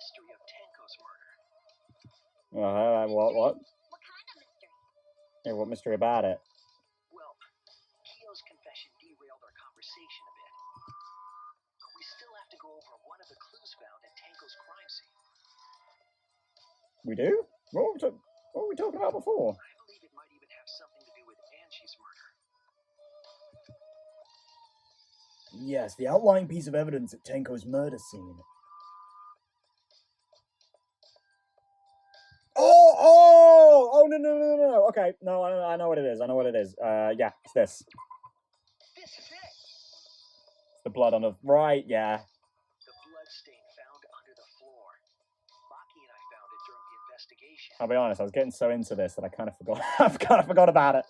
mystery of Tenko's murder. What? What kind of mystery? Yeah, what mystery about it? Well, Kyo's confession derailed our conversation a bit. But we still have to go over one of the clues found at Tenko's crime scene. We do? What were we talking about before? I believe it might even have something to do with Angie's murder. Yes, the outlying piece of evidence at Tenko's murder scene. Oh, no. Okay, no, I know what it is. Yeah, it's this. This is it! It's the blood on the right, yeah. The blood stain found under the floor. Maki and I found it during the investigation. I'll be honest, I was getting so into this that I kind of forgot. I've kind of forgot about it.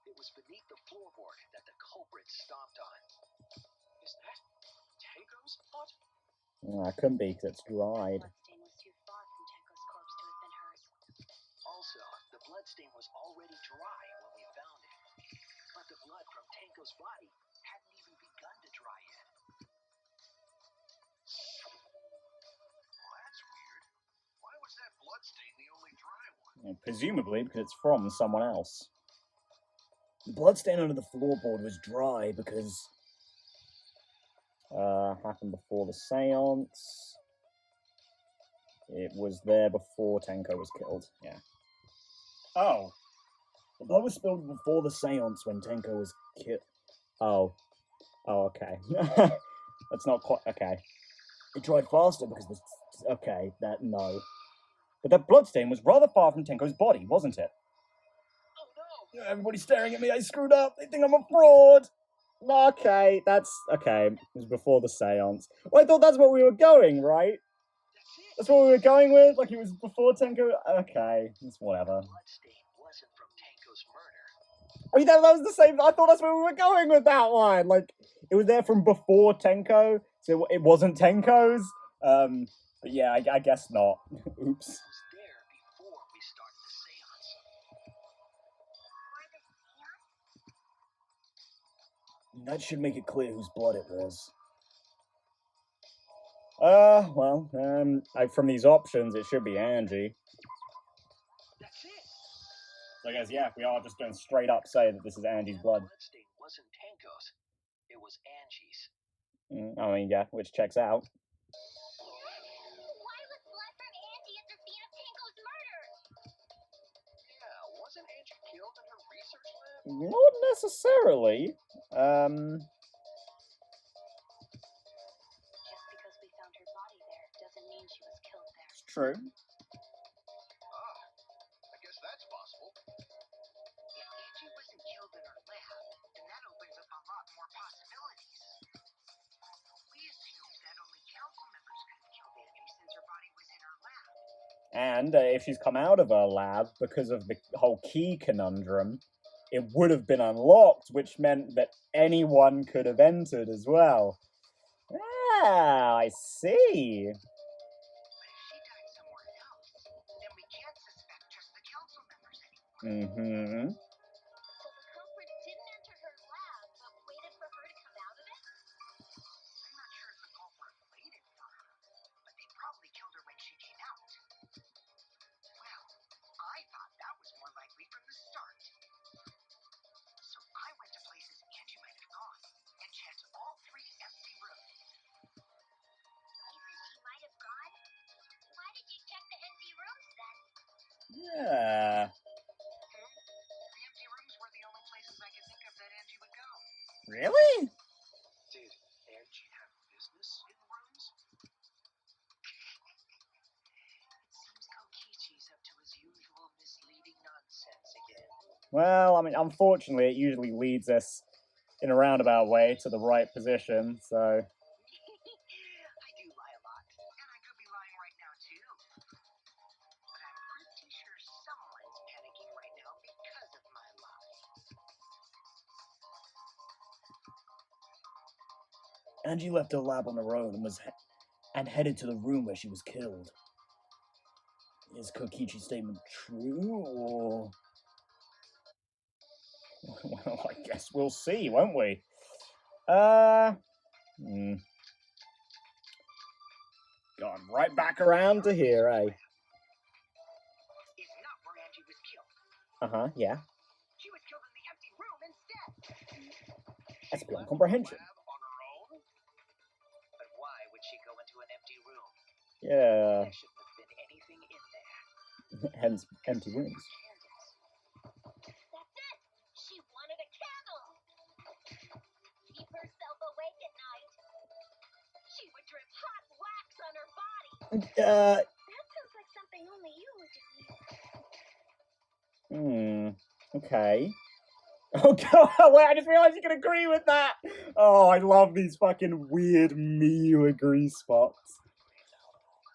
It was beneath the floorboard that the culprit stomped on. Is that Tenko's blood? It couldn't be because it's dried. The bloodstain was too far from Tenko's corpse to have been hers. Also, the bloodstain was already dry when we found it. But the blood from Tenko's body hadn't even begun to dry yet. Well, that's weird. Why was that bloodstain the only dry one? Presumably because it's from someone else. The bloodstain under the floorboard was dry because... happened before the seance. It was there before Tenko was killed, yeah. Oh. The blood was spilled before the seance when Tenko was killed. Oh, okay. That's not quite... okay. It dried faster because the... Okay, no. But that bloodstain was rather far from Tenko's body, wasn't it? Oh no! Everybody's staring at me, I screwed up, they think I'm a fraud! Okay, that's... okay. It was before the seance. Well, I thought that's what we were going, right? That's what we were going with? Like it was before Tenko? Okay, it's whatever. The bloodstain wasn't from Tenko's murder. I mean, that was the same... I thought that's where we were going with that one! Like, it was there from before Tenko, so it wasn't Tenko's. But yeah, I guess not. Oops. It was there before we started the seance. That should make it clear whose blood it was. Well, from these options, it should be Angie. That's it! So I guess, yeah, we are just going to straight up say that this is Angie's blood. The bloodstain wasn't Tenko's. It was Angie's. I mean, yeah, which checks out. Why was blood from Angie at the scene of Tenko's murder? Yeah, wasn't Angie killed in her research lab? Not necessarily. Just because we found her body there doesn't mean she was killed there. It's true. I guess that's possible. If Angie wasn't killed in her lab, then that opens up a lot more possibilities. We assumed that only council members could have killed Angie since her body was in her lab. And if she's come out of her lab because of the whole key conundrum, it would have been unlocked, which meant that anyone could have entered as well. Ah, I see. But if she died somewhere else, then we can't suspect just the council members anymore. So the culprit didn't enter her lab, but waited for her to come out of it? I'm not sure if the culprit waited for her, but they probably killed her when she came out. Well, I thought that was more likely from the start. So I went to places Angie might have gone and checked all 3 empty rooms. Places she might have gone? Why did you check the empty rooms then? Yeah. The empty rooms were the only places I could think of that Angie would go. Really? Did Angie have business in rooms? It seems Kokichi's up to his usual misleading nonsense again. Well, I mean, unfortunately, it usually leads us in a roundabout way to the right position, so... I do lie a lot, and I could be lying right now too. But I'm pretty sure someone's panicking right now because of my lie. Angie left her lab on her own and headed to the room where she was killed. Is Kokichi's statement true, or... Well, I guess we'll see, won't we? God, right back around to here, eh? Is not where Angie was killed. Uh-huh, yeah. She was killed in the empty room instead. That's beyond comprehension. Lab on her own? But why would she go into an empty room? Yeah. There shouldn't have been anything in there. Hence, empty rooms. Candles. That's it! She wanted a candle! Keep herself awake at night. She would drip hot wax on her body. That sounds like something only you would do. Okay. Oh god, wait, I just realized you can agree with that! Oh, I love these fucking weird me agree spots.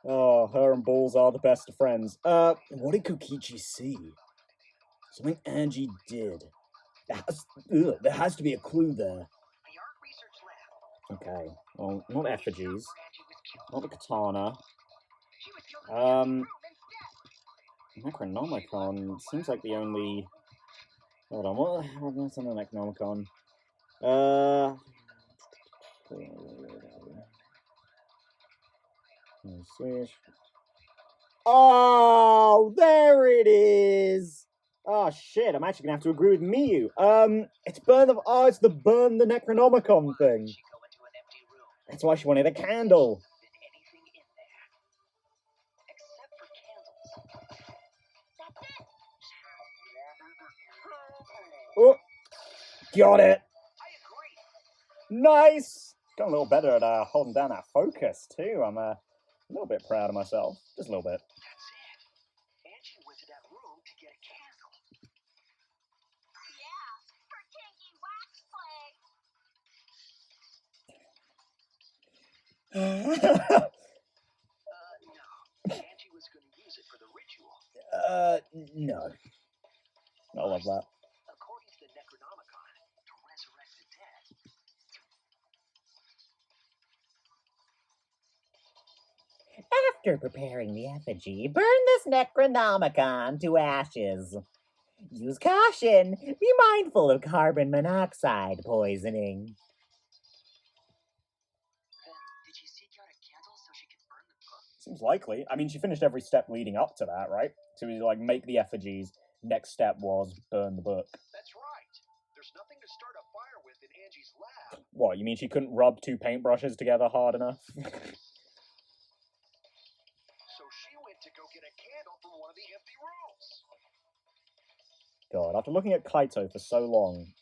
Oh, her and Balls are the best of friends. What did Kokichi see? Something Angie did. There has to be a clue there. The art research lab. Okay, well, not effigies. Where Angie was killed. Not the katana. She was killed in the empty room instead. Necronomicon seems like the only... Hold on, what's on the Necronomicon? Switch. Oh, there it is! Oh shit, I'm actually gonna have to agree with Miyu. It's it's the burn the Necronomicon thing. She go into an empty room. That's why she wanted a candle. Been anything in there. Except for candles. That's it! Oh, got it. I agree. Nice. Got a little better at holding down that focus too. I'm a little bit proud of myself, just a little bit. That's it. Angie went to that room to get a candle. Yeah, for kinky wax play. No. Angie was going to use it for the ritual. No. I love that. According to the Necronomicon, to resurrect the dead. After preparing the effigy, burn this Necronomicon to ashes. Use caution. Be mindful of carbon monoxide poisoning. Then, did she seek out a candle so she could burn the book? Seems likely. I mean, she finished every step leading up to that, right? So we like make the effigies. Next step was burn the book. That's right. There's nothing to start a fire with in Angie's lab. What, you mean she couldn't rub two paintbrushes together hard enough? So she went to go get a candle from one of the empty rooms. God, after looking at Kaito for so long,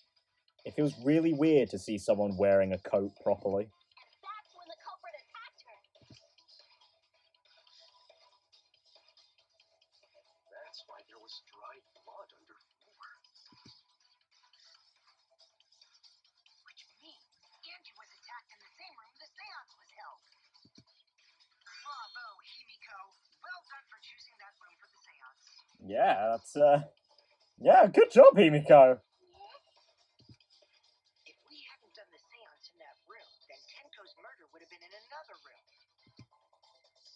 it feels really weird to see someone wearing a coat properly. And that's when the culprit attacked her. That's why there was dried blood under the floor. Which means Angie was attacked in the same room the seance was held. Bravo, Himiko. Well done for choosing that room for the seance. Yeah, that's, yeah, good job, Himiko. If we hadn't done the seance in that room, then Tenko's murder would have been in another room.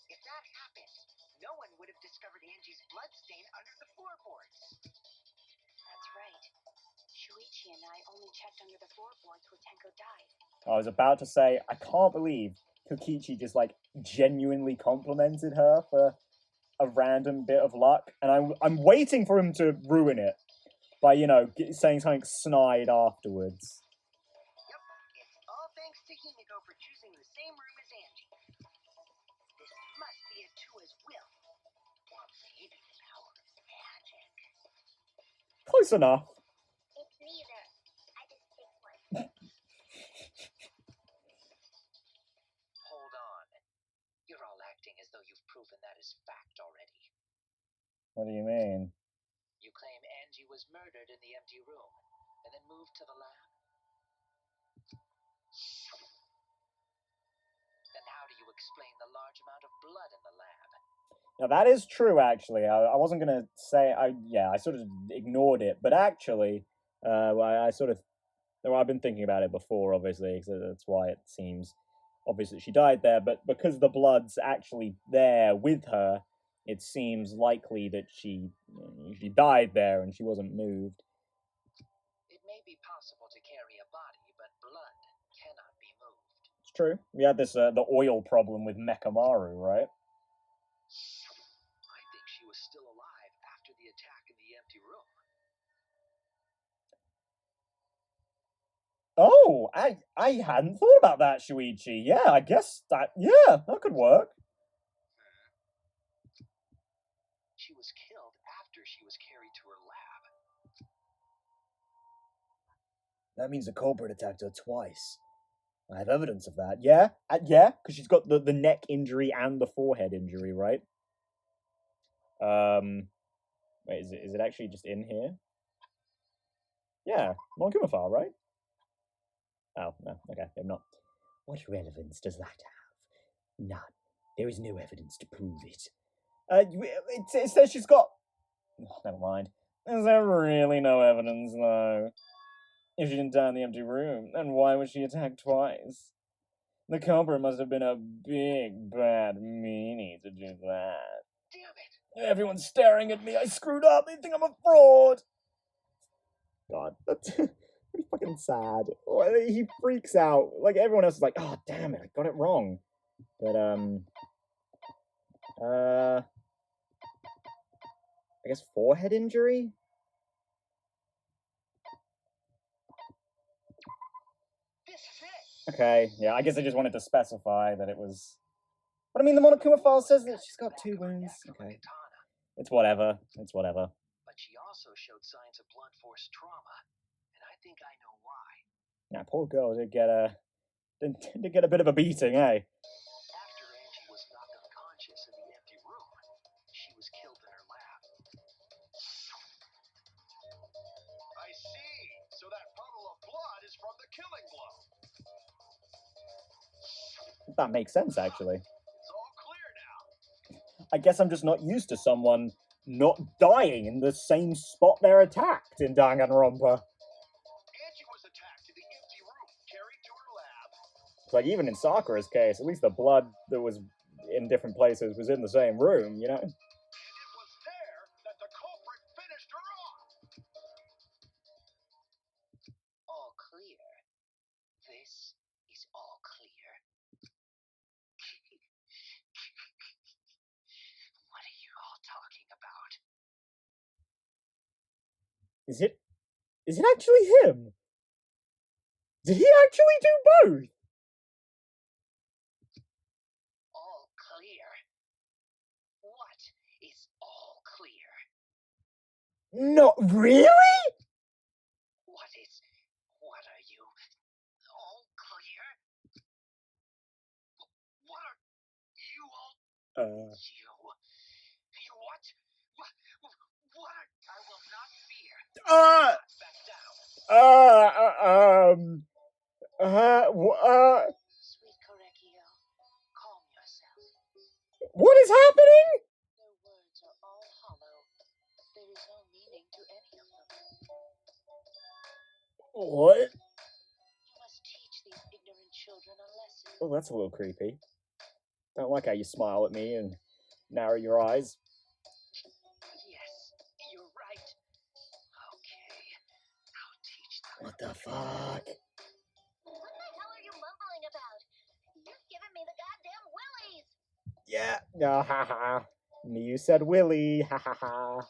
If that happened, no one would have discovered Angie's bloodstain under the floorboards. That's right. Shuichi and I only checked under the floorboards where Tenko died. I was about to say, I can't believe Kokichi just, like, genuinely complimented her for a random bit of luck, and I'm waiting for him to ruin it by, you know, saying something snide afterwards. Yep, it's all thanks to Himiko for choosing the same room as Angie. This must be a Tua's will. Or maybe the power of magic. Close enough. It's neither. I just picked one. Hold on. You're all acting as though you've proven that is fact already. What do you mean? You claim Angie was murdered in the empty room, and then moved to the lab? Then how do you explain the large amount of blood in the lab? Now that is true, actually. I wasn't gonna say, I sort of ignored it, but actually, I sort of, well, I've been thinking about it before, obviously, because that's why it seems obvious that she died there, but because the blood's actually there with her, it seems likely that she died there and she wasn't moved. It may be possible to carry a body, but blood cannot be moved. It's true. We had this the oil problem with Mekamaru, right? I think she was still alive after the attack in the empty room. Oh, I hadn't thought about that, Shuichi. Yeah, I guess that could work. She was killed after she was carried to her lab. That means the culprit attacked her twice. I have evidence of that. Yeah, because she's got the neck injury and the forehead injury, right? Wait, is it actually just in here? Yeah, Monkumafar, right? Oh, no, okay, maybe not. What relevance does that have? None. There is no evidence to prove it. It says she's got... Oh, never mind. Is there really no evidence, though? If she didn't die in the empty room, then why was she attacked twice? The culprit must have been a big, bad meanie to do that. Damn it! Everyone's staring at me. I screwed up. They think I'm a fraud. God, that's pretty fucking sad. He freaks out. Like, everyone else is like, oh, damn it, I got it wrong. But, I guess forehead injury? This is it! Okay, yeah, I guess I just wanted to specify that it was... But I mean, the Monokuma file says that she's got 2 wounds. Okay. It's whatever. It's whatever. But she also showed signs of blunt force trauma, and I think I know why. Yeah, poor girl did get a bit of a beating, eh? After Angie was knocked unconscious in the empty room, she was killed in her lab. I see. So that puddle of blood is from the killing blow. That makes sense, actually. It's all clear now. I guess I'm just not used to someone not dying in the same spot they're attacked in Danganronpa. Angie was attacked in the empty room, carried to her lab. Like, even in Sakura's case, at least the blood that was in different places was in the same room, you know? And it was there that the culprit finished her off. All clear. This is all clear. What are you all talking about? Is it actually him? Did he actually do both? All clear. What is all clear? Not really? What are you? All clear? What are you all? You what? What are... I will not fear. Back down. Sweet Korekio, calm yourself. What is happening? Their words are all hollow. There is no meaning to any of them. What? You must teach these ignorant children a lesson. Oh, that's a little creepy. Don't like how you smile at me and narrow your eyes. Yes, you're right. Okay, I'll teach them. What the fuck? What the hell are you mumbling about? You're giving me the goddamn willies! Yeah. Ha ha. You said Willy. Ha ha ha. Not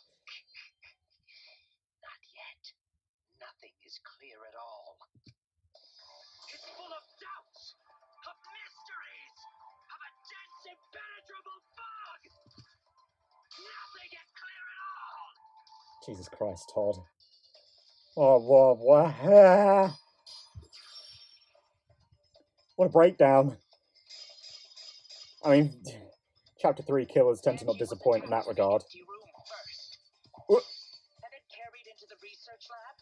yet. Nothing is clear at all. It's full of doubts, of mysteries, of a dense, impenetrable fog. Nothing is clear at all. Jesus Christ, Todd. Oh, what? What a breakdown. I mean, Chapter 3 killers tend to not disappoint in that regard. And then carried into the research lab?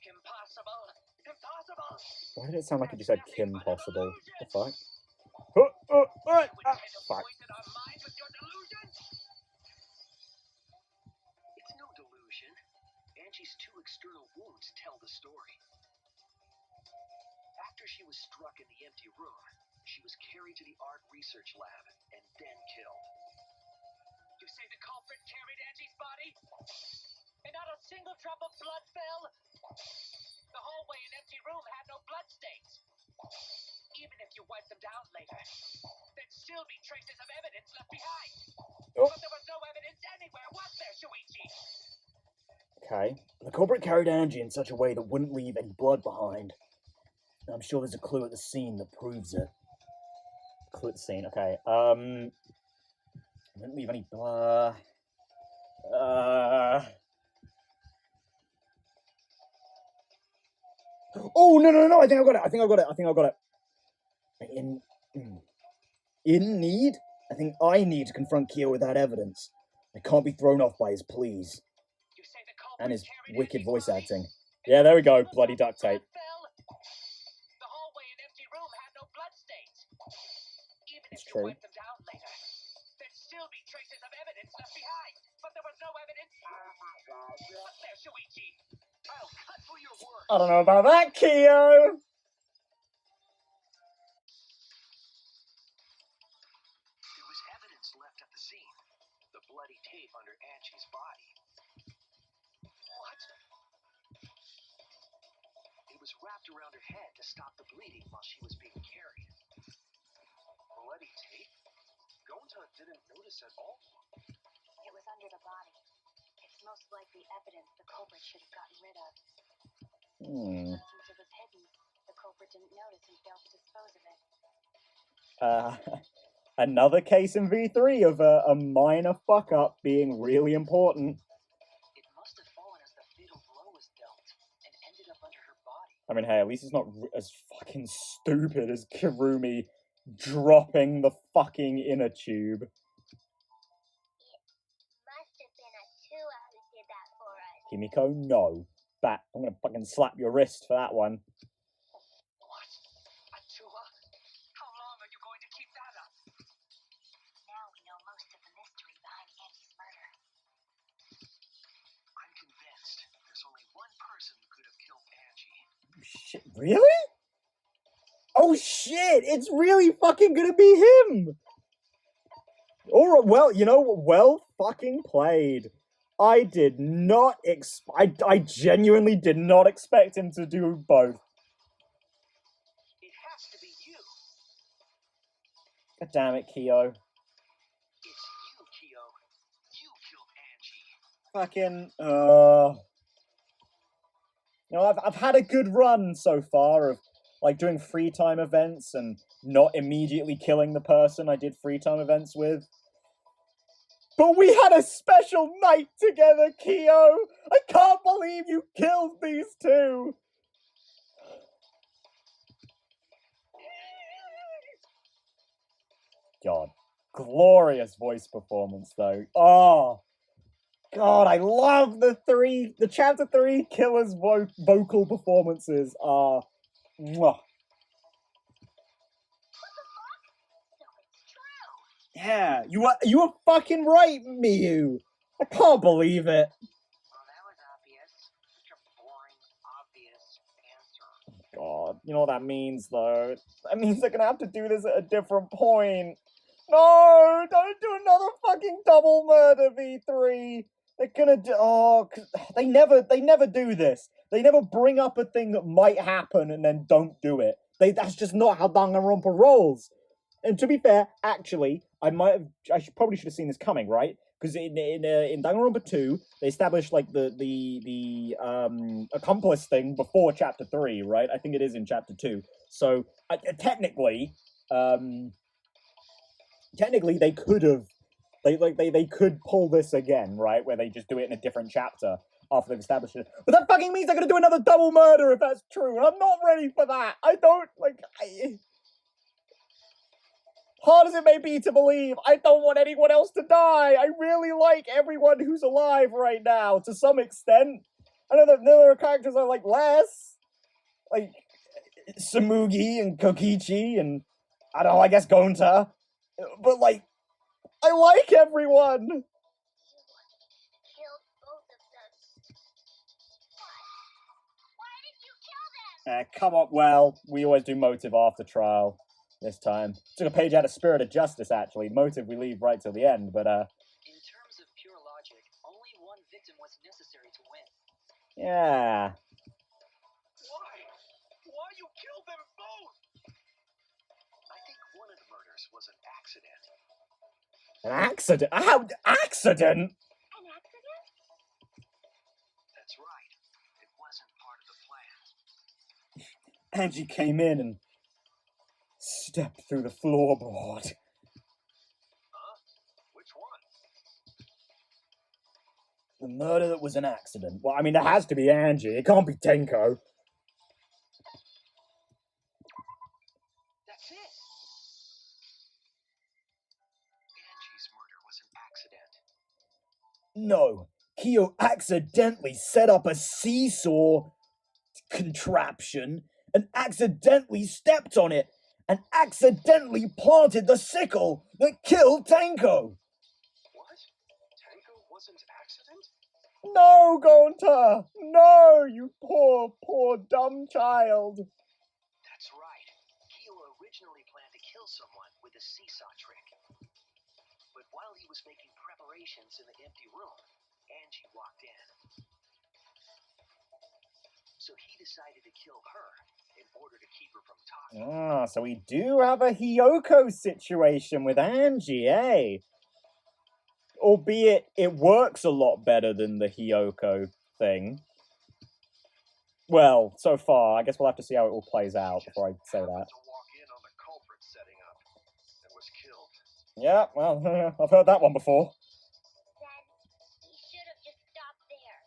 Impossible! Impossible! Why did it sound like you just said Kim Possible? The fuck? You intend to Fuck. poison our minds with your delusions? It's no delusion. Angie's 2 external wounds tell the story. After she was struck in the empty room, she was carried to the art research lab and then killed. You say the culprit carried Angie's body? And not a single drop of blood fell? The hallway and empty room had no bloodstains. Even them down later, there'd still be traces of evidence left behind. Oh. But there was no evidence anywhere, was there, Shuichi? Okay. The culprit carried Angie in such a way that wouldn't leave any blood behind. I'm sure there's a clue at the scene that proves it. Clue at the scene, okay. Didn't leave any blood. Oh, no, I think I got it. In need? I think I need to confront Kyo with that evidence. I can't be thrown off by his pleas. You say the culprit And his carried wicked Angie's voice body? acting. Yeah, there we go. Bloody duct tape. The hallway and empty room had no bloodstains. Even It's if you true. wipe them down later, there'd still be traces of evidence left behind. But there was no evidence. Was there, Shuichi? I'll cut for your words. I don't know about that, Kyo! There was evidence left at the scene. The bloody tape under Angie's body. What? It was wrapped around her head to stop the bleeding while she was being carried. Bloody tape? Gonta didn't notice at all. It was under the body. It's most likely evidence the culprit should have gotten rid of. Since it was hidden, the culprit didn't notice and failed to dispose of it. Another case in V3 of a minor fuck-up being really important. It must have fallen as the fatal blow was dealt and ended up under her body. I mean, hey, at least it's not as fucking stupid as Kirumi dropping the fucking inner tube. Must have been a Tua who did that for us. Himiko, no. Bat, I'm gonna fucking slap your wrist for that one. What? Atua? How long are you going to keep that up? Now we know most of the mystery behind Angie's murder. I'm convinced there's only one person who could have killed Angie. Shit, really? Oh shit, it's really fucking gonna be him! Alright, well, you know, well fucking played. I did not I genuinely did not expect him to do both. It has to be you. God damn it, Kyo. It's you, Kyo. You killed Angie. Fucking, You know, I've had a good run so far of, like, doing free time events and not immediately killing the person I did free time events with. But we had a special night together, Kyo! I can't believe you killed these two! God. Glorious voice performance, though. Oh! God, I love the Chapter 3 Killer's vocal performances are... Mwah. Yeah, you were fucking right, Miyu. I can't believe it. Well, that was obvious. Such a boring, obvious answer. God, you know what that means, though? That means they're gonna have to do this at a different point. No, don't do another fucking double murder, V3. They're gonna do. Oh, they never do this. They never bring up a thing that might happen and then don't do it. That's just not how Danganronpa rolls. And to be fair, actually, I probably should have seen this coming, right? Because in Danganronpa 2, they established like the accomplice thing before Chapter 3, right? I think it is in Chapter 2. So technically, they could have, they could pull this again, right? Where they just do it in a different chapter after they've established it. But that fucking means they're gonna do another double murder if that's true, and I'm not ready for that. I don't hard as it may be to believe, I don't want anyone else to die. I really like everyone who's alive right now, to some extent. I know that there are characters I like less. Like, Samugi and Kokichi and, I don't know, I guess Gonta. But, like, I like everyone! You killed both of them. Why did you kill them? Come on, well, we always do motive after trial. This time. Took a page out of Spirit of Justice, actually. Motive we leave right till the end, but, In terms of pure logic, only one victim was necessary to win. yeah. Why? Why you killed them both? I think this was an accident. An accident? How? Accident? An accident? That's right. It wasn't part of the plan. Angie came in and stepped through the floorboard. Huh? Which one? The murder that was an accident. Well, I mean, it has to be Angie. It can't be Tenko. That's it. Angie's murder was an accident. No, Kyo accidentally set up a seesaw contraption and accidentally stepped on it and accidentally planted the sickle that killed Tenko. What? Tango wasn't accident? No, Gonta! No, you poor, poor dumb child. That's right. Kyo originally planned to kill someone with a seesaw trick. But while he was making preparations in the empty room, Angie walked in. So he decided to kill her in order to keep her from talking. Ah, so we do have a Hiyoko situation with Angie, eh? Albeit it works a lot better than the Hiyoko thing. Well, so far, I guess we'll have to see how it all plays out before I say that. Happened to walk in on the culprit setting up and was killed. Yeah, well, I've heard that one before. Then he should have just stopped there.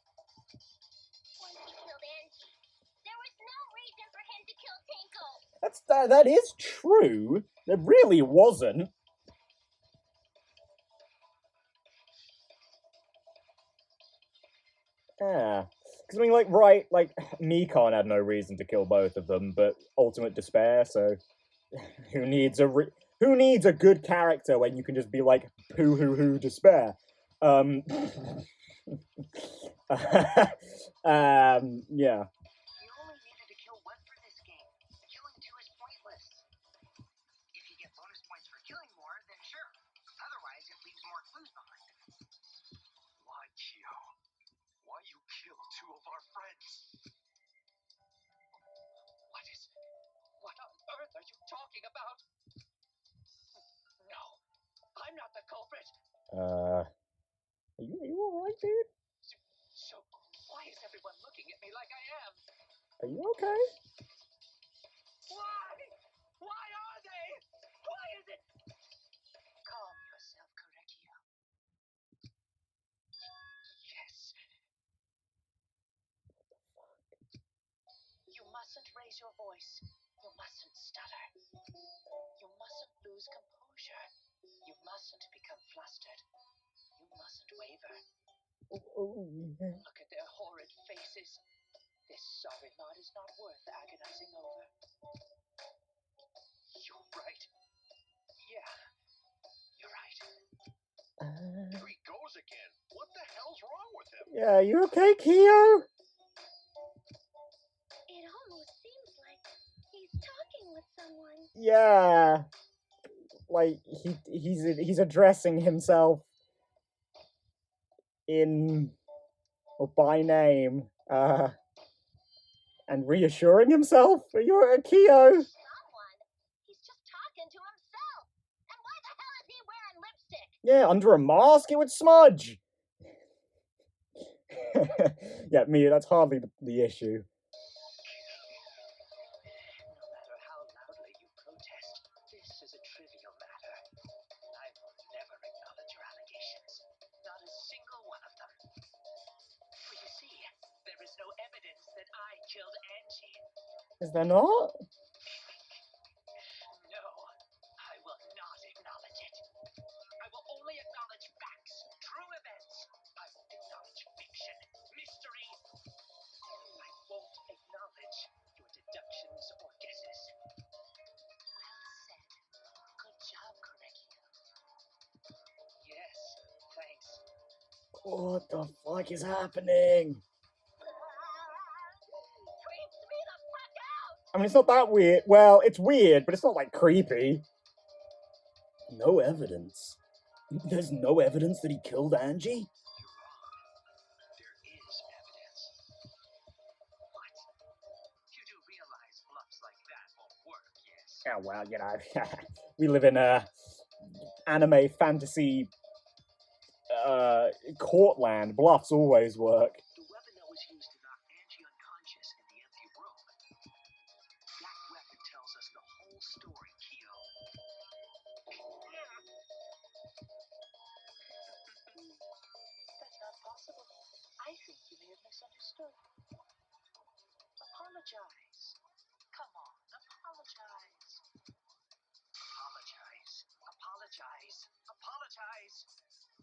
Once he killed Angie, there was no reason for him to kill Tenko. That is true. There really wasn't. Yeah. Because, I mean, like, right, like, Mikan had no reason to kill both of them, but ultimate despair, so who needs a good character when you can just be like, poo-hoo-hoo despair? Yeah. He only needed to kill one for this game. Killing two is pointless. If you get bonus points for killing more, then sure. Otherwise, it leaves more clues behind. Why, Kyo? Why you kill two of our friends? What on earth are you talking about? No, I'm not the culprit. Are you alright, dude? So why is everyone looking at me like I am? Are you okay? Why? Why are they? Why is it? Calm yourself, Korekio. Yes. You mustn't raise your voice. You mustn't stutter. You mustn't lose composure. You mustn't become flustered. You mustn't waver. Look at their horrid faces. This sorry lot is not worth agonizing over. You're right. Yeah, you're right. Here he goes again. What the hell's wrong with him? Yeah, you okay, Kyo? It almost seems like he's talking with someone. Yeah. Like, he's addressing himself in, or by name, and reassuring himself. You're a Kyo. Someone? He's just talking to himself. And why the hell is he wearing lipstick? Yeah, under a mask it would smudge. Yeah, me, that's hardly the issue. No matter how loudly you protest, this is a trivial matter. I will never acknowledge your allegations. Not a single one of them. For you see, there is no evidence that I killed Angie. Is there not? No, I will not acknowledge it. I will only acknowledge facts, true events. I won't acknowledge fiction, mystery. I won't acknowledge your deductions or guesses. Well said. Good job, Korekio. Yes, thanks. What the fuck is happening? Creeps me the fuck out! I mean, it's not that weird. Well, it's weird, but it's not, like, creepy. No evidence. There's no evidence that he killed Angie? You're wrong. There is evidence. What? You do realize bluffs like that won't work, yes? Oh, well, you know, we live in a anime fantasy courtland. Bluffs always work. The weapon that was used to knock Angie unconscious in the empty room. That weapon tells us the whole story, Kyo. That's not possible. I think you may have misunderstood. Apologize. Come on, apologize. Apologize. Apologize. Apologize.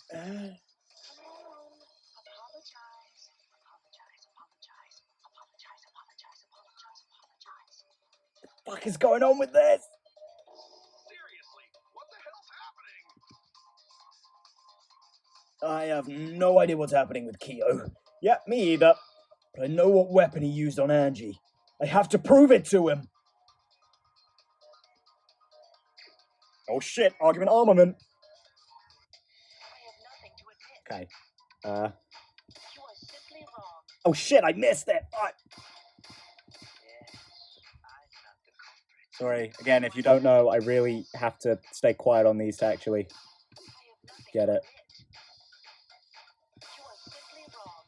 Come on, apologize. Apologize, apologize. Apologize, apologize, apologize, apologize. Fuck is going on with this? Seriously, what the hell's happening? I have no idea what's happening with Kyo, Yeah, me either. but I know what weapon he used on Angie. I have to prove it to him. Oh shit, argument armament. I have nothing to admit. Okay. You are simply wrong. Oh shit, I missed it. Fuck. Yes, I'm not the culprit. Sorry. Again, if you don't know, I really have to stay quiet on these to actually I have nothing get to it. admit. You are simply wrong.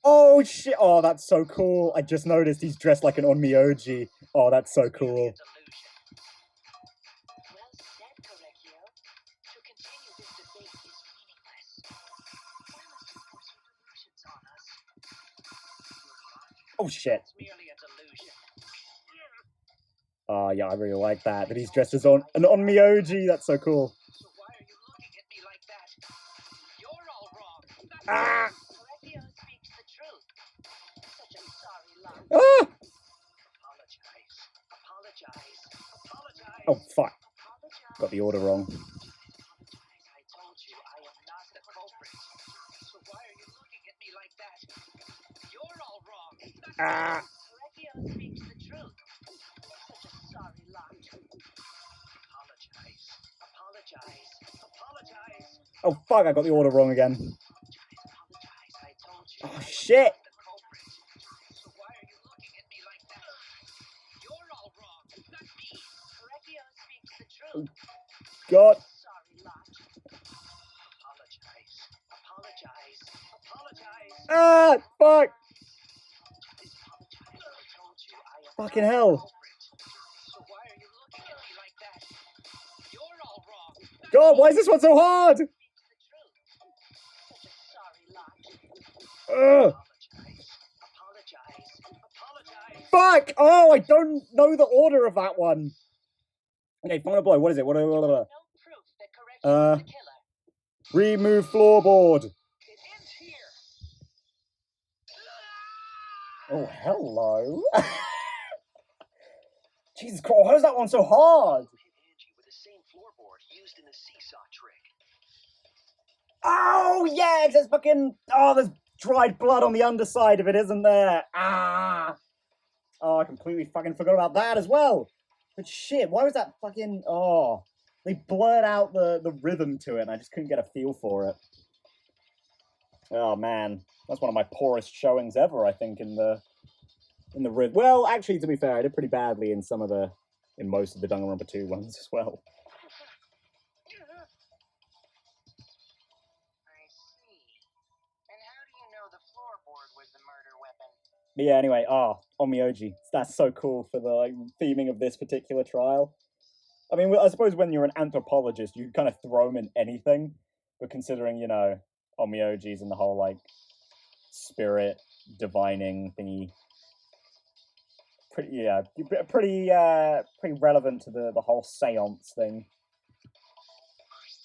Oh shit! Oh, that's so cool. I just noticed he's dressed like an Onmiyoji. Oh, that's so cool. It's illusion. Well said, Correcchio. To continue this debate is meaningless. Why must you force your delusions on us? Oh shit. It's merely a delusion. Oh yeah, I really like that. That he's dressed as an Onmiyoji. That's so cool. So why are you looking at me like that? You're all wrong. Ah! Correcchio speaks the truth. Such a sorry lot. Ah! Apologize. Apologize. Apologize. Oh fuck! Apologize. Got the order wrong. Apologize. I told you I am not the culprit. So why are you looking at me like that? You're all wrong. Ah! Correcchio speaks the truth. Such a sorry lot. Apologize. Apologize. Apologize. Oh fuck! I got the order wrong again. Apologize. I told you. Oh I am shit! not the culprit. So why are you looking at me like that? You're all wrong, not me. Correcchio speaks the truth. God! Sorry lot. Apologize. Apologize. Apologize. Ah! Fuck! Apologize. I told you I am Fucking not the hell! culprit. So why are you looking at me like that? You're all wrong. not God! me. Why is this one so hard? Speaks the truth. Such a sorry lot. Ugh! Apologize. Apologize. Apologize. Fuck! Oh, I don't know the order of that one. Okay, final blow. What is it? What? You have no proof that Correcchio is the killer. Remove floorboard. It ends here. Oh, hello. Jesus Christ! How is that one so hard? Hit Angie with the same floorboard used in the seesaw trick. Oh yeah, there's fucking. Oh, there's dried blood on the underside of it, isn't there? Ah. Oh, I completely fucking forgot about that as well. But shit, why was that fucking... Oh, they blurred out the rhythm to it, and I just couldn't get a feel for it. Oh, man. That's one of my poorest showings ever, I think, in the rhythm. Well, actually, to be fair, I did pretty badly in most of the Danganronpa 2 ones as well. I see. And how do you know the floorboard was the murder weapon? But yeah, anyway, Onmiyoji. That's so cool for the theming of this particular trial. I mean, I suppose when you're an anthropologist, you kind of throw them in anything. But considering, Onmyoji's and the whole, spirit divining thingy, pretty relevant to the whole seance thing.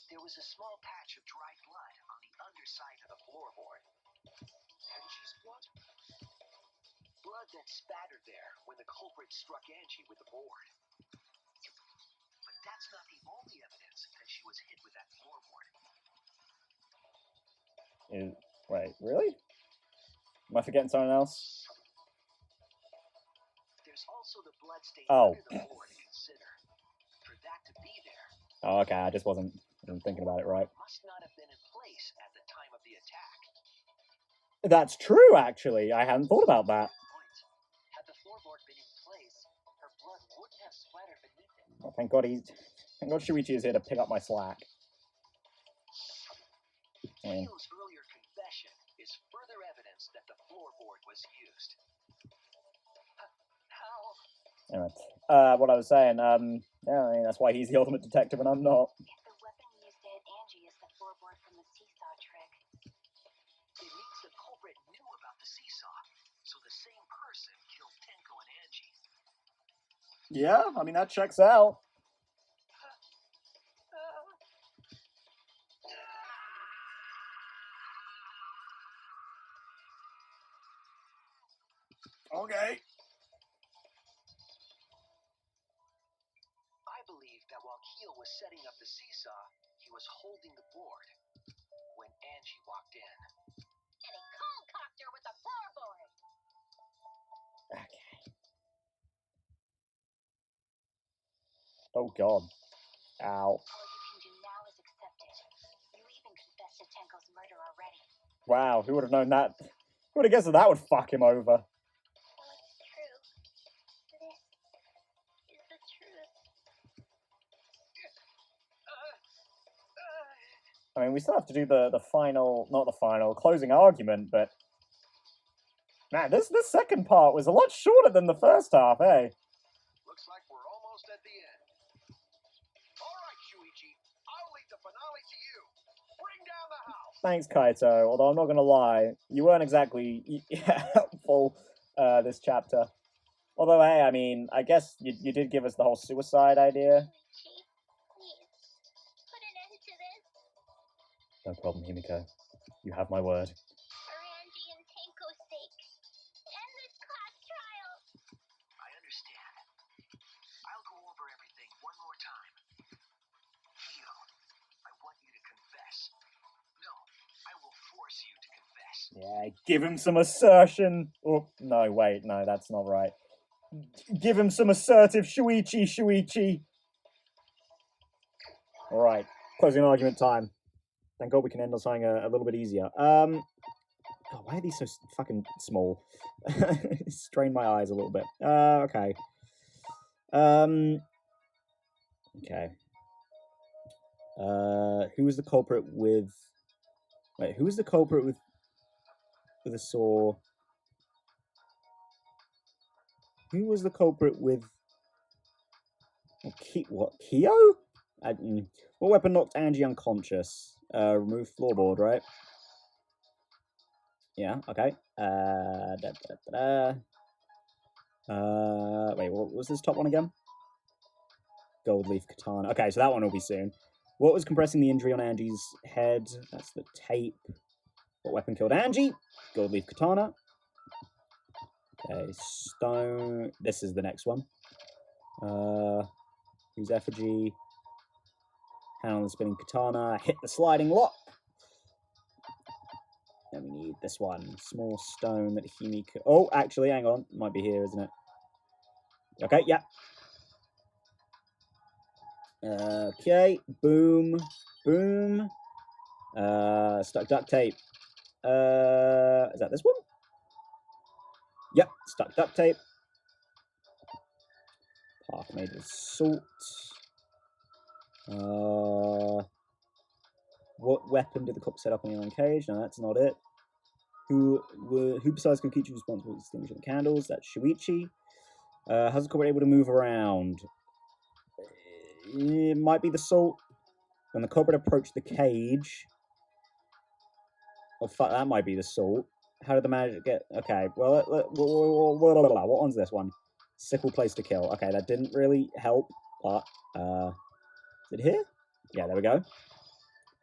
There was a small patch of dried blood on the underside of the floorboard. Angie's blood? Blood that spattered there when the culprit struck Angie with the board. But that's not the only evidence that she was hit with that floorboard. Wait, really? Am I forgetting something else? There's also the blood stain Oh. under the floor to consider. For that to be there, Oh, okay, I just wasn't thinking about it right. must not have been in place at the time of the attack. That's true, actually. I hadn't thought about that. Point. Had the floorboard been in place, her blood wouldn't have splattered beneath it. Oh, thank God Shuichi is here to pick up my slack. I mean, Kyo's earlier confession is further evidence that the floorboard was used. How? anyway, what I was saying, yeah, I mean, that's why he's the ultimate detective and I'm not. If the weapon used to hit Angie is the floorboard from the seesaw trick, It means the culprit knew about the seesaw, so the same person killed Tenko and Angie. Yeah, I mean, that checks out. Okay. I believe that while Kyo was setting up the seesaw, he was holding the board when Angie walked in. and he cold cocked her with the floorboard. Oh, God. Ow. All you can do now is accept it. You even confessed to Tenko's murder already. Wow, who would have known that? Who would have guessed that would fuck him over? So it's true. This is the truth. I mean, we still have to do the final, not the final, closing argument, but... Man, this second part was a lot shorter than the first half, eh? Looks like we're almost at the end. All right, Shuichi, I'll leave the finale to you. Bring down the house. Thanks, Kaito, although I'm not gonna lie, you weren't exactly helpful this chapter. Although, hey, I mean, I guess you did give us the whole suicide idea. Shuichi, please, put an end to this. No problem, Himiko. You have my word. For Angie and Tenko's sake. End this class trial. I understand. I'll go over everything one more time. Kyo, I want you to confess. No, I will force you to confess. Yeah, give him some assertion. Oh, no, wait, no, that's not right. Give him some assertive Shuichi. Alright, closing argument time. Thank God we can end on something a little bit easier. God, why are these so fucking small? Strain my eyes a little bit. Okay. Okay. Who was the culprit with... Wait, who was the culprit with a saw? Who was the culprit with... What? Kyo? What weapon knocked Angie unconscious? Remove floorboard, right? Yeah, okay. Wait, what was this top one again? Gold leaf katana. Okay, so that one will be soon. What was compressing the injury on Angie's head? That's the tape. What weapon killed Angie? Gold leaf katana. Okay, stone. This is the next one. Who's effigy? Hand on the spinning katana. Hit the sliding lock. Then we need this one. Small stone that Himiko... Oh, actually, hang on. Might be here, isn't it? Okay, yeah. Okay, boom. Stuck duct tape. Is that this one? Yep, stuck duct tape. Path made with salt. What weapon did the cop set up on the iron cage? No, that's not it. Who besides Kokichi was responsible for extinguishing the candles? That's Shuichi. How's the culprit able to move around? It might be the salt. When the culprit approached the cage... Oh, fuck, that might be the salt. How did the magic get... Okay, well, what one's this one? Sickle place to kill. Okay, that didn't really help, but... Is it here? Yeah, there we go.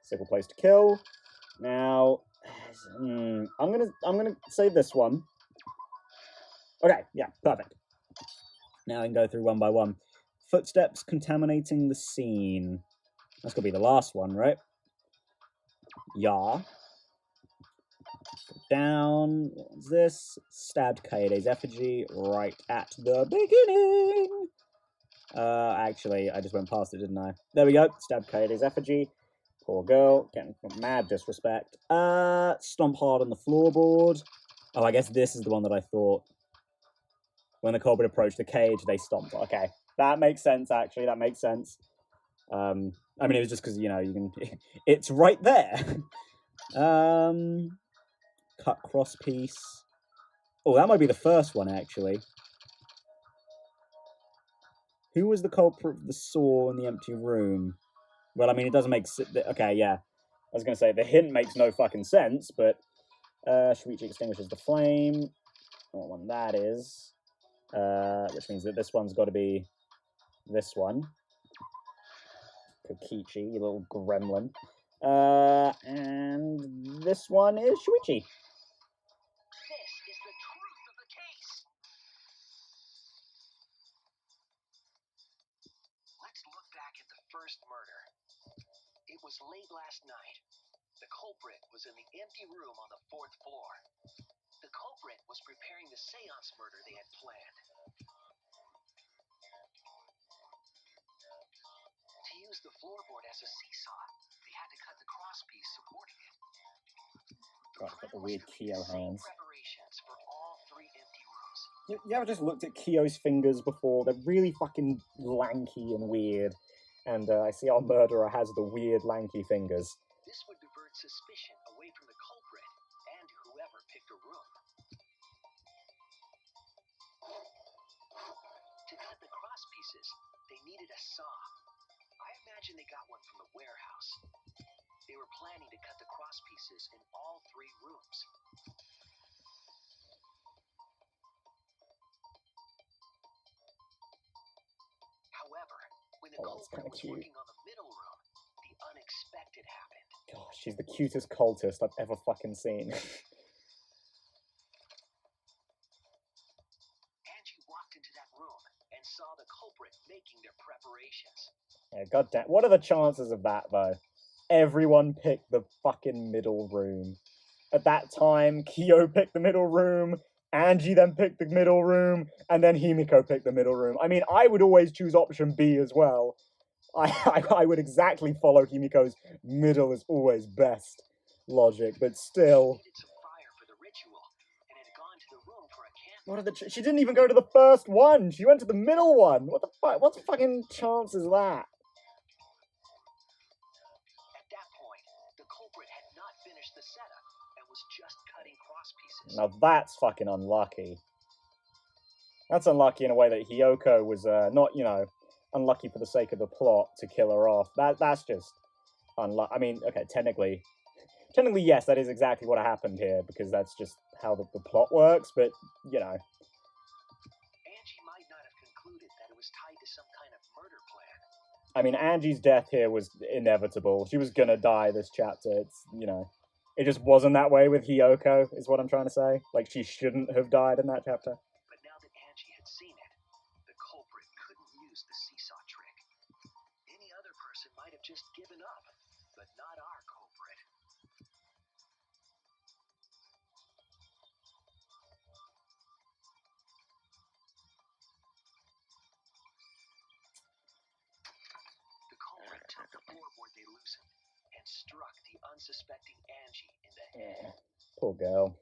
Sickle place to kill. Now... I'm gonna save this one. Okay, yeah, perfect. Now I can go through one by one. Footsteps contaminating the scene. That's gonna be the last one, right? Yeah. Down. What's this? Stabbed Kaede's effigy right at the beginning. Actually, I just went past it, didn't I? There we go. Stabbed Kaede's effigy. Poor girl, getting mad disrespect. Stomp hard on the floorboard. Oh, I guess this is the one that I thought. When the culprit approached the cage, they stomped. Okay, that makes sense, actually. That makes sense. I mean, it was just because, you know, you can... It's right there. Cut cross piece. Oh, that might be the first one, actually. Who was the culprit of the saw in the empty room? Well, I mean, it doesn't make... Okay, yeah. I was going to say, the hint makes no fucking sense, but... Shuichi extinguishes the flame. I don't know what one that is. Which means that this one's got to be this one. Kokichi, you little gremlin. And this one is Shuichi. This is the truth of the case. Let's look back at the first murder. It was late last night. The culprit was in the empty room on the 4th floor. The culprit was preparing the seance murder they had planned. To use the floorboard as a seesaw, they had to cut the crosspiece supporting it. Got the weird Kyo hands. Preparations for all 3 empty rooms. You ever just looked at Kyo's fingers before? They're really fucking lanky and weird. And I see our murderer has the weird lanky fingers. This would divert suspicion away from the culprit and whoever picked a room. To cut the cross pieces, they needed a saw. I imagine they got one from the warehouse. They were planning to cut the cross pieces in all 3 rooms. However, when the culprit was working on the middle room, the unexpected happened. Gosh, she's the cutest cultist I've ever fucking seen. Angie walked into that room and saw the culprit making their preparations. Yeah, goddamn. What are the chances of that, though? Everyone picked the fucking middle room. At that time, Kyo picked the middle room, Angie then picked the middle room, and then Himiko picked the middle room. I mean, I would always choose option B as well. I would exactly follow Himiko's middle is always best logic, but still. She needed some fire for the ritual and had gone to the room for a candle. What are the? She didn't even go to the first one. She went to the middle one. What the fuck? What fucking chance is that? At that point, the culprit had not finished the setup and was just cutting cross pieces. Now that's fucking unlucky. That's unlucky in a way that Hiyoko was not, you know, unlucky for the sake of the plot to kill her off. That's just unlucky. I mean, okay, technically, yes, that is exactly what happened here, because that's just how the plot works, but, you know. Angie might not have concluded that it was tied to some kind of murder plan. I mean, Angie's death here was inevitable. She was gonna die this chapter. It's, you know, it just wasn't that way with Hiyoko, is what I'm trying to say. Like, she shouldn't have died in that chapter. But now that Angie had seen it, the culprit couldn't use the seesaw trick. Any other person might have just given up, but not our culprit. The culprit took the floorboard they loosened and struck the unsuspecting Angie in the head. Poor girl.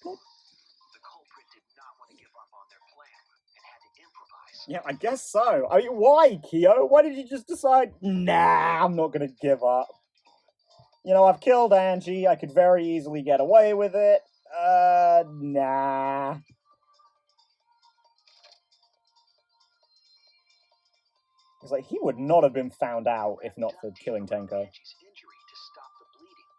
The culprit did not want to give up on their plan and had to improvise. Yeah, I guess so. I mean, why, Kyo? Why did you just decide, nah, I'm not gonna give up? You know, I've killed Angie. I could very easily get away with it. Nah. It's like, he would not have been found out if not for killing Tenko. Angie's injury to stop the bleeding.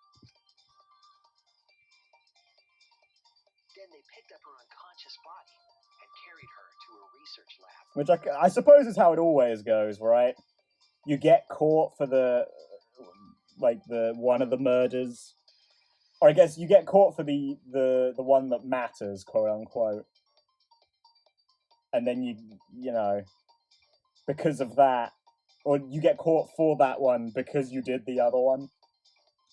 Then they picked up her unconscious body and carried her to a research lab. Which I suppose is how it always goes, right? You get caught for the one of the murders. Or I guess you get caught for the one that matters, quote unquote. And then you know, because of that, or you get caught for that one because you did the other one.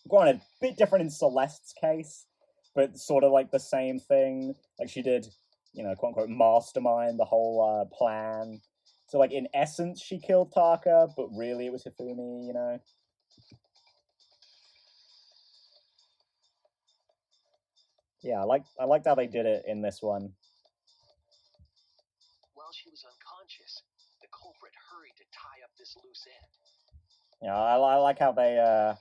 Granted, a bit different in Celeste's case, but sort of like the same thing. Like, she did you know, quote unquote, mastermind the whole plan. So, like, in essence, she killed Taka, but really it was Hifumi, you know? Yeah, I liked how they did it in this one. While she was unconscious, the culprit hurried to tie up this loose end. Yeah, I like how they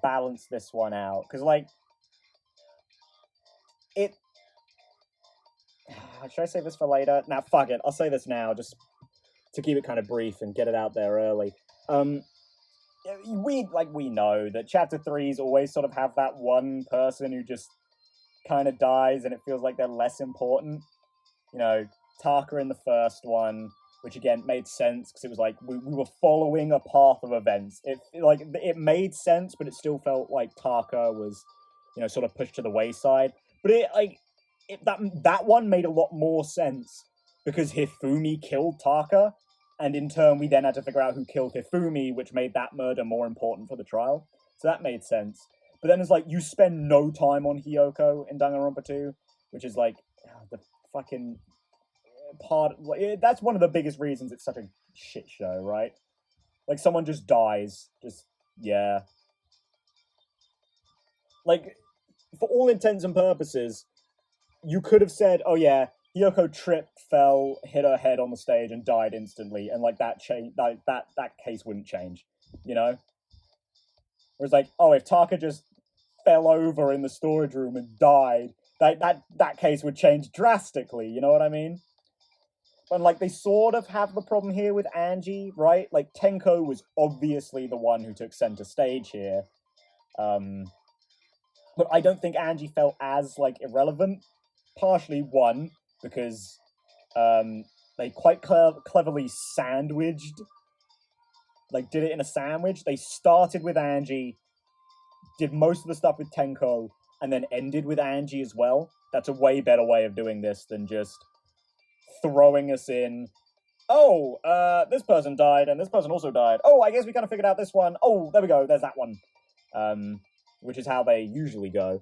balance this one out, because, like, it... Should I save this for later? Nah, fuck it, I'll say this now, just to keep it kind of brief and get it out there early. We know that chapter 3s always sort of have that one person who just kind of dies and it feels like they're less important. You know, Taka in the first one, which again made sense because it was like we were following a path of events. It made sense, but it still felt like Taka was, you know, sort of pushed to the wayside. But that one made a lot more sense because Hifumi killed Taka, and in turn we then had to figure out who killed Hifumi, which made that murder more important for the trial. So that made sense. But then it's like you spend no time on Hiyoko in Danganronpa 2, which is like the fucking part. That's one of the biggest reasons it's such a shit show, right? Like someone just dies, just yeah. Like for all intents and purposes, you could have said, "Oh yeah, Hiyoko tripped, fell, hit her head on the stage, and died instantly," and like that case wouldn't change, you know. Whereas like, oh, if Taka just fell over in the storage room and died, that case would change drastically. You know what I mean? And like they sort of have the problem here with Angie, right? Like Tenko was obviously the one who took center stage here, but I don't think Angie felt as like irrelevant. Partially one because they quite cleverly sandwiched, like did it in a sandwich. They started with Angie, did most of the stuff with Tenko, and then ended with Angie as well. That's a way better way of doing this than just throwing us in. Oh, this person died, and this person also died. Oh, I guess we kind of figured out this one. Oh, there we go. There's that one. Which is how they usually go.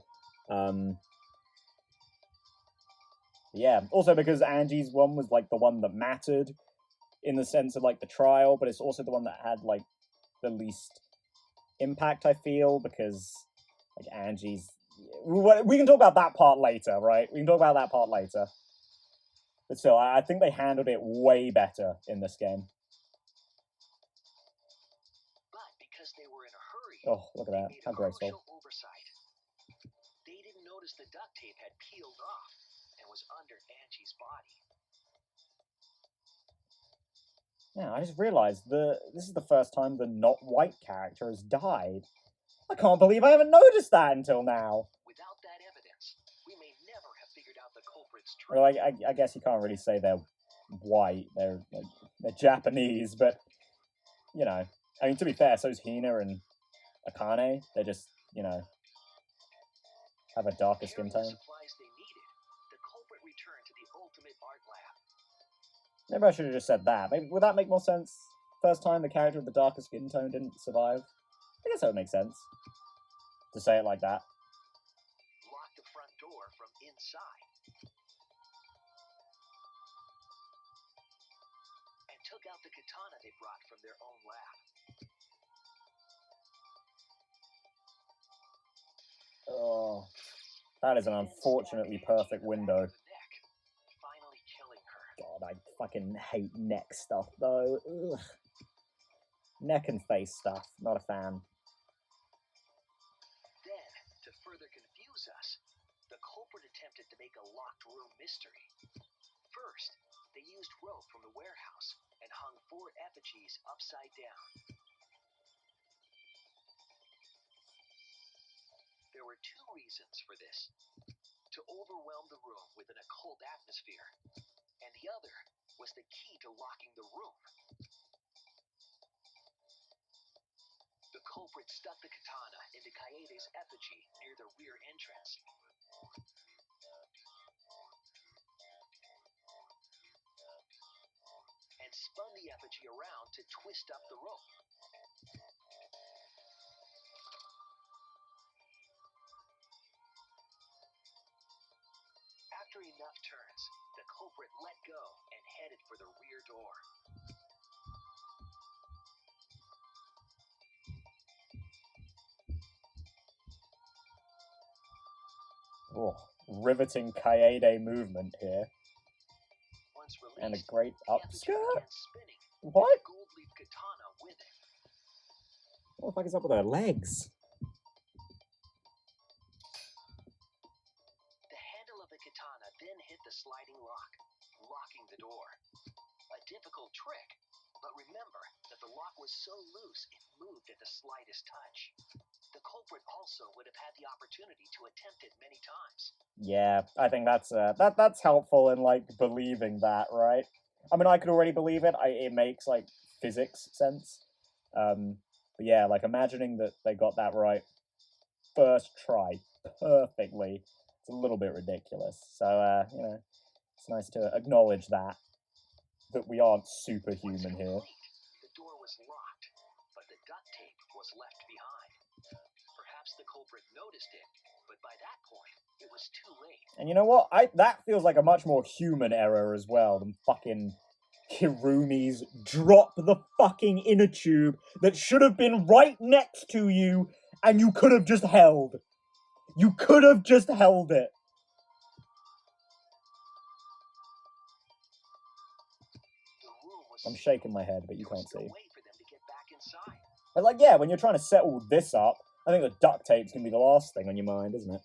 Yeah. Also because Angie's one was like the one that mattered in the sense of like the trial, but it's also the one that had like the least impact, I feel, because like Angie's. We can talk about that part later, right? We can talk about that part later. But still, I think they handled it way better in this game. But because they were in a hurry, oh, look at that. How graceful. Oversight. They didn't notice the duct tape had peeled off and was under Angie's body. Yeah, I just realized this is the first time the not white character has died. I can't believe I haven't noticed that until now. Without that evidence, we may never have figured out the culprit's truth. Well, I guess you can't really say they're white. They're Japanese, but you know, I mean, to be fair, so's Hina and Akane. They're just, you know, have a darker skin tone. Supplies they needed, the culprit returned to the ultimate art lab. Maybe I should have just said that. Maybe would that make more sense? First time the character with the darker skin tone didn't survive. I guess that would make sense to say it like that. Locked the front door from inside. And took out the katana they brought from their own lab. Oh, that is an unfortunately perfect window. Finally killing her. God, I fucking hate neck stuff though. Ugh. Neck and face stuff, not a fan. Then, to further confuse us, the culprit attempted to make a locked room mystery. First, they used rope from the warehouse and hung 4 effigies upside down. There were 2 reasons for this: to overwhelm the room with an occult atmosphere, and the other was the key to locking the room. The culprit stuck the katana into Kaede's effigy near the rear entrance. And spun the effigy around to twist up the rope. After enough turns, the culprit let go and headed for the rear door. Oh, riveting Kaede movement here. Once released, And a great the effigy upskirt? began spinning, What? the gold leaf katana with it. What the fuck is up with her legs? The handle of the katana then hit the sliding lock, locking the door. A difficult trick, but remember that the lock was so loose it moved at the slightest touch. The culprit also would have had the opportunity to attempt it many times. Yeah, I think that's that's helpful in like believing that, right? I mean, I could already believe it. It makes like physics sense. But yeah, like imagining that they got that right first try perfectly. It's a little bit ridiculous. So you know, it's nice to acknowledge that we aren't superhuman here. The door was locked, but the duct tape was left behind. Perhaps the culprit noticed it, but by that point, it was too late. And you know what? That feels like a much more human error as well than fucking Kirumi's drop the fucking inner tube that should have been right next to you and you could have just held. You could have just held it. I'm shaking my head, but you can't see. But like, yeah, when you're trying to set all this up, I think the duct tape's gonna be the last thing on your mind, isn't it?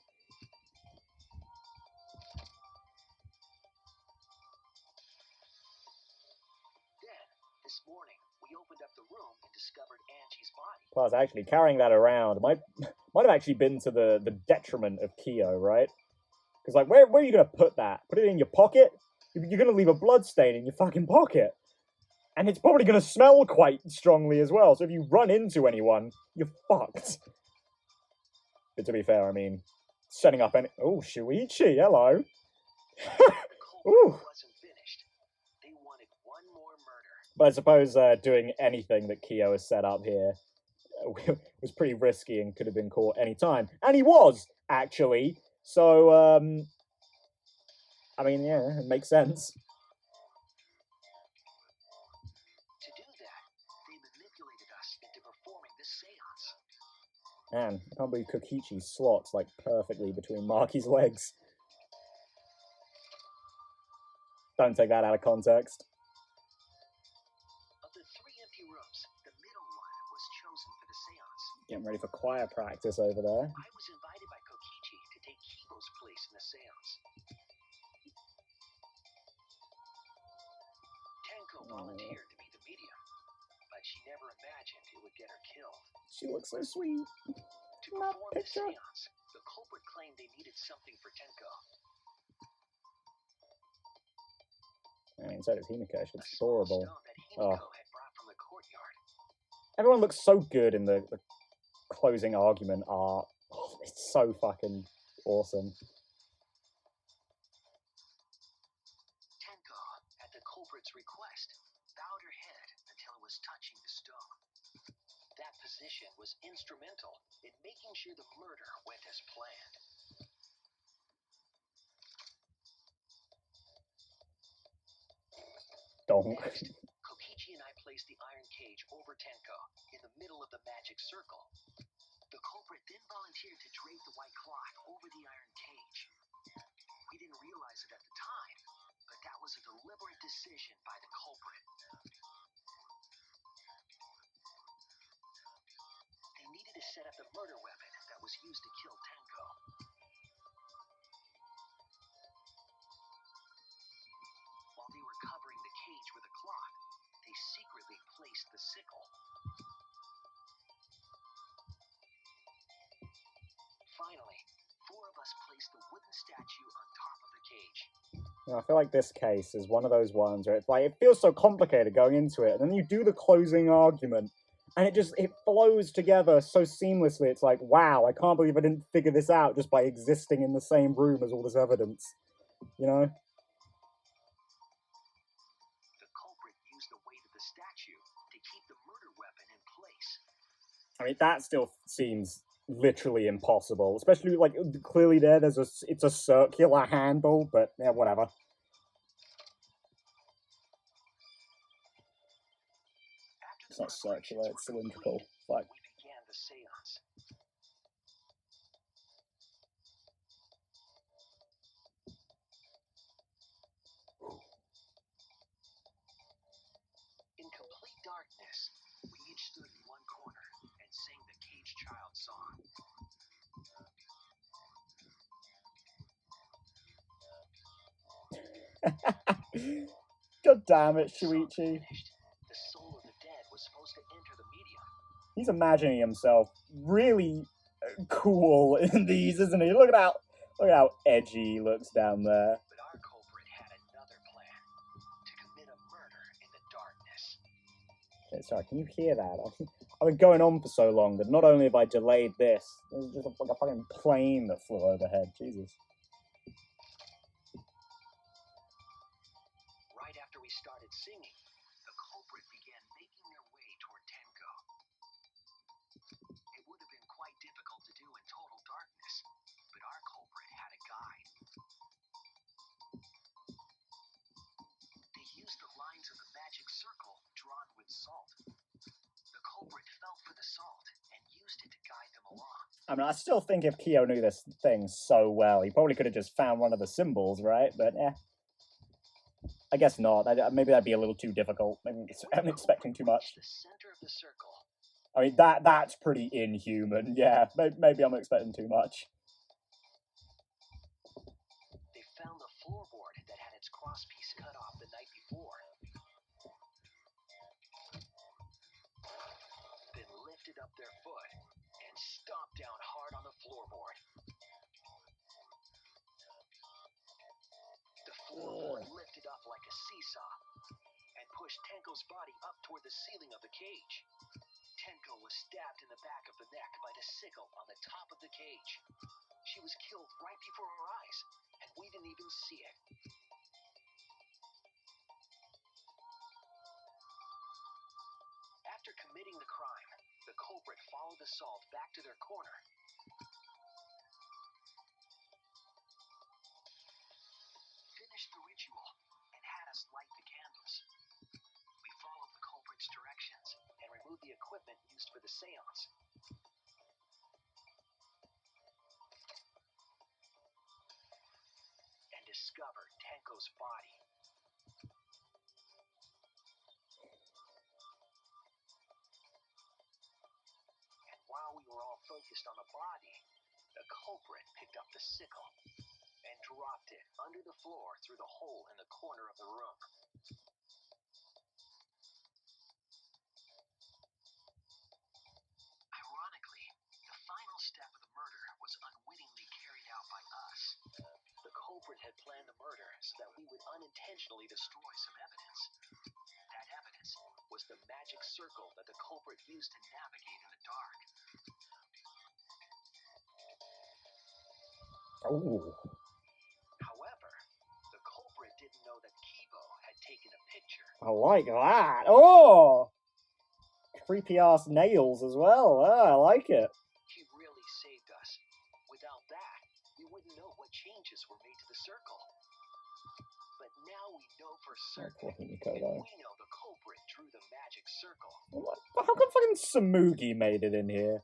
Then, this morning, we opened up the room and discovered Angie's body. Plus, actually, carrying that around might have actually been to the detriment of Kyo, right? Because, like, where are you going to put that? Put it in your pocket? You're going to leave a blood stain in your fucking pocket. And it's probably going to smell quite strongly as well, so if you run into anyone, you're fucked. But to be fair, I mean, setting up any... Oh, Shuichi, hello. Ooh. Wasn't finished. They wanted one more murder. But I suppose doing anything that Kyo has set up here was pretty risky and could have been caught any time. And he was, actually. So, I mean, yeah, it makes sense. To do that, they manipulated us into performing this seance. Man, I can't believe Kokichi slots, like, perfectly between Maki's legs. Don't take that out of context. Of the three empty rooms, the middle one was chosen for the seance. Getting ready for choir practice over there. I was invited by Kokichi to take Kibo's place in the seance. Tenko volunteered to be the medium, but she never imagined it would get her killed. She looks so sweet. To perform the seance, the culprit claimed they needed something for Tenko. I mean, so does Himiko. She's A small adorable. stone that Himiko had brought from the courtyard. Everyone looks so good in the closing argument art. Oh, it's so fucking awesome. Tenko, at the culprit's request, bowed her head until it was touching the stone. That position was instrumental in making sure the murder went as planned. Donk. Next, Kokichi and I placed the iron cage over Tenko in the middle of the magic circle. The culprit then volunteered to drape the white cloth over the iron cage. We didn't realize it at the time, but that was a deliberate decision by the culprit. They needed to set up the murder weapon that was used to kill Tenko. While they were covering the cage with a cloth, they secretly placed the sickle. Finally, 4 of us placed the wooden statue on top of the cage. I feel like this case is one of those ones where it's like, it feels so complicated going into it, and then you do the closing argument, and it flows together so seamlessly. It's like, wow, I can't believe I didn't figure this out just by existing in the same room as all this evidence. You know? The culprit used the weight of the statue to keep the murder weapon in place. I mean, that still seems literally impossible. Especially, like, clearly there's it's a circular handle, but yeah, whatever. It's not circular, it's cylindrical. Fuck. We began the seance. In complete darkness, we each stood in one corner and sang the caged child song. God damn it, The song Shuichi. finished. The soul of the dead was supposed to enter the medium. He's imagining himself really cool in these, isn't he? Look at how edgy he looks down there. But our culprit had another plan: to commit a murder in the darkness. Okay, sorry, can you hear that? I've been going on for so long that not only have I delayed this, there's just like a fucking plane that flew overhead. Jesus. Right after we started singing, the culprit began making their way toward Tenko. It would have been quite difficult to do in total darkness, but our culprit had a guide. They used the lines of the magic circle drawn with salt. The culprit felt for the salt and used it to guide them along. I mean, I still think if Kyo knew this thing so well, he probably could have just found one of the symbols, right? But I guess not. Maybe that'd be a little too difficult. Maybe I'm expecting too much. The center of the circle. I mean, that's pretty inhuman. Yeah, maybe I'm expecting too much. They found the floorboard that had its crosspiece cut off the night before. Then lifted up their foot and stomped down hard on the floorboard. The floorboard lifted up like a seesaw and pushed Tenko's body up toward the ceiling of the cage. Tenko was stabbed in the back of the neck by the sickle on the top of the cage. She was killed right before our eyes, and we didn't even see it. After committing the crime, the culprit followed the salt back to their corner. Finished the ritual and had us light the candles. We followed the culprit's directions and removed the equipment used for the seance. And discovered Tenko's body. And while we were all focused on the body, the culprit picked up the sickle and dropped it under the floor through the hole in the corner of the room. Ironically, the final step of the murder was unwittingly carried out by us. The culprit had planned the murder so that we would unintentionally destroy some evidence. That evidence was the magic circle that the culprit used to navigate in the dark. Ooh. However, the culprit didn't know that Kibo had taken a picture. I like that. Oh! Creepy ass nails as well. I like it. He really saved us. Without that, we wouldn't know what changes were made to the circle. But now we know for certain. Poor And Himiko, we know the culprit drew the magic circle. though. How come fucking Samugi made it in here?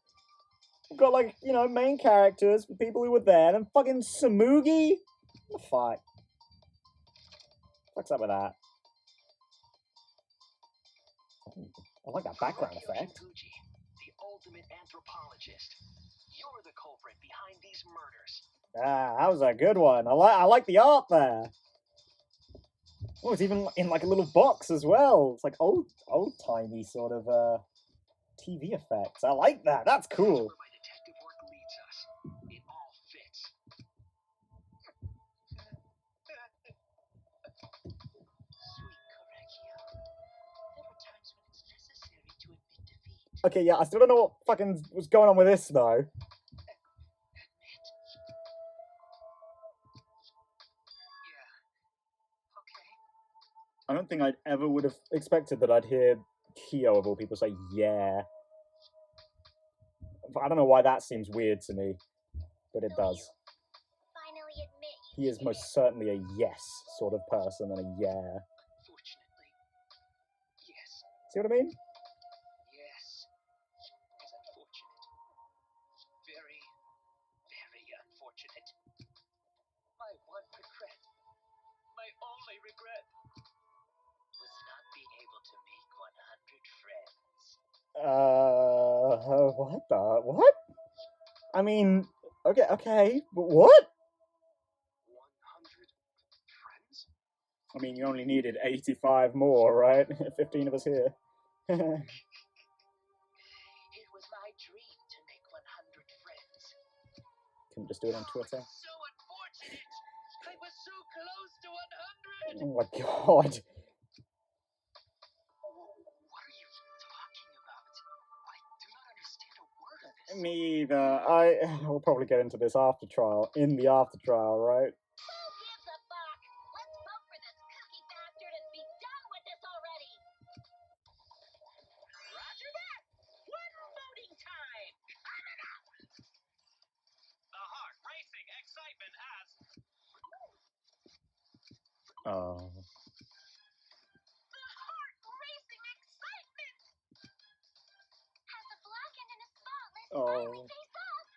We've got, like, you know, main characters, people who were there, and fucking Samugi? What the fuck? What's up with that? I like that background effect. Gucci, the ultimate anthropologist. You're the culprit behind these murders. That was a good one. I like the art there. Oh, it's even in like a little box as well. It's like old-timey sort of TV effects. I like that. That's cool. Where my detective work leads us. It all fits. Sweet Correcchio. There are times when it's necessary to admit defeat. Okay, yeah, I still don't know what fucking was going on with this though. I don't think I'd ever would have expected that I'd hear Kyo of all people say yeah. I don't know why that seems weird to me, but it So does. you finally admit you He is cheated. most certainly a yes sort of person and a yeah. Unfortunately, yes. See what I mean? Yes. It's unfortunate. Very, very unfortunate. My one regret, my only regret, was not being able to make 100 friends. What the? What? I mean, okay, but what? 100 friends? I mean, you only needed 85 more, right? 15 of us here. It was my dream to make 100 friends. Couldn't just do it on Twitter. So unfortunate. I was so close to 100. Oh my god. What are you talking about? I do not understand a word of this. Me either. We'll probably get into this after trial. In the after trial, right? Who gives a fuck? Let's vote for this cookie bastard and be done with this already. Roger that. One voting time. Coming up. The heart racing excitement as Oh. The heart racing excitement. As the blackened and his spotless finally Oh. face off.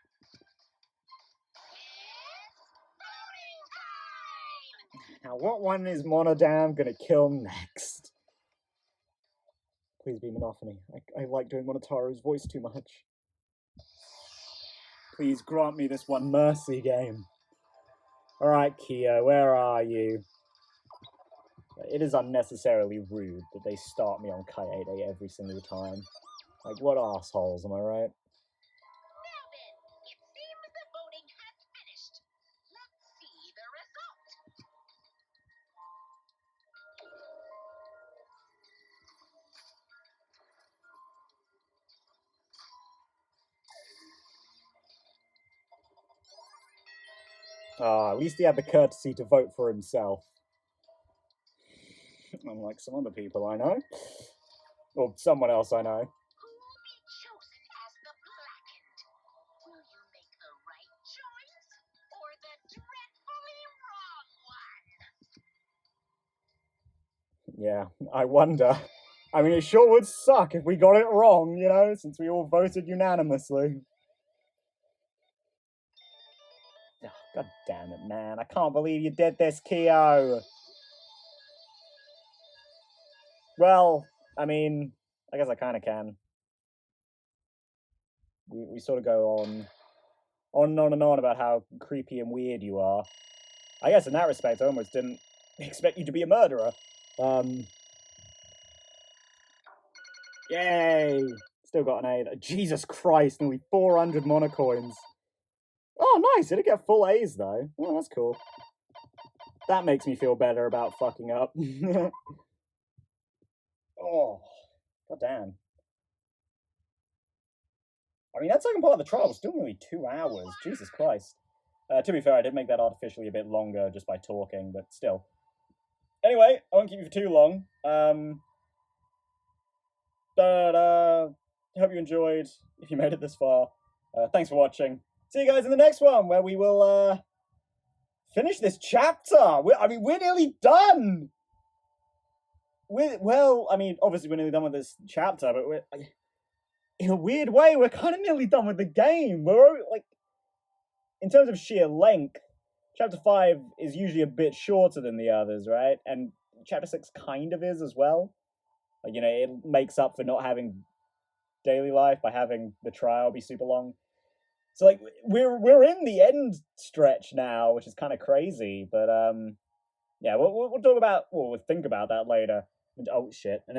It's voting time. Now, what one is Monodam gonna kill next? Please be Monophony. I like doing Monotaro's voice too much. Please grant me this one mercy game. Alright, Kyo, where are you? It is unnecessarily rude that they start me on Kaede every single time. Like, what assholes, am I right? Now then, it seems the voting has finished. Let's see the result. At least he had the courtesy to vote for himself. Unlike some other people I know. Or someone else I know. Who will be chosen as the blackened? Will you make the right choice or the dreadfully wrong one? Yeah, I wonder. I mean, it sure would suck if we got it wrong, you know, since we all voted unanimously. Oh, God damn it, man. I can't believe you did this, Kyo. Well, I mean, I guess I kind of can. We sort of go on and on about how creepy and weird you are. I guess in that respect, I almost didn't expect you to be a murderer. Yay! Still got an A. Jesus Christ, nearly 400 monocoins. Oh, nice. Did it get full A's, though? Oh, that's cool. That makes me feel better about fucking up. Oh, goddamn. I mean, that second part of the trial was still nearly 2 hours. Jesus Christ. To be fair, I did make that artificially a bit longer just by talking, but still. Anyway, I won't keep you for too long. Hope you enjoyed, if you made it this far. Thanks for watching. See you guys in the next one, where we will finish this chapter. We're nearly done. Obviously we're nearly done with this chapter, but we're in a weird way, we're kind of nearly done with the game. We're like, in terms of sheer length, chapter 5 is usually a bit shorter than the others, right? And chapter 6 kind of is as well. Like, you know, it makes up for not having daily life by having the trial be super long. So like we're in the end stretch now, which is kind of crazy. But yeah, we'll talk about we'll think about that later. Oh shit! And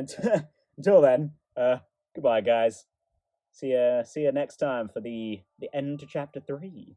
until then, goodbye, guys. See ya next time for the end to chapter 3.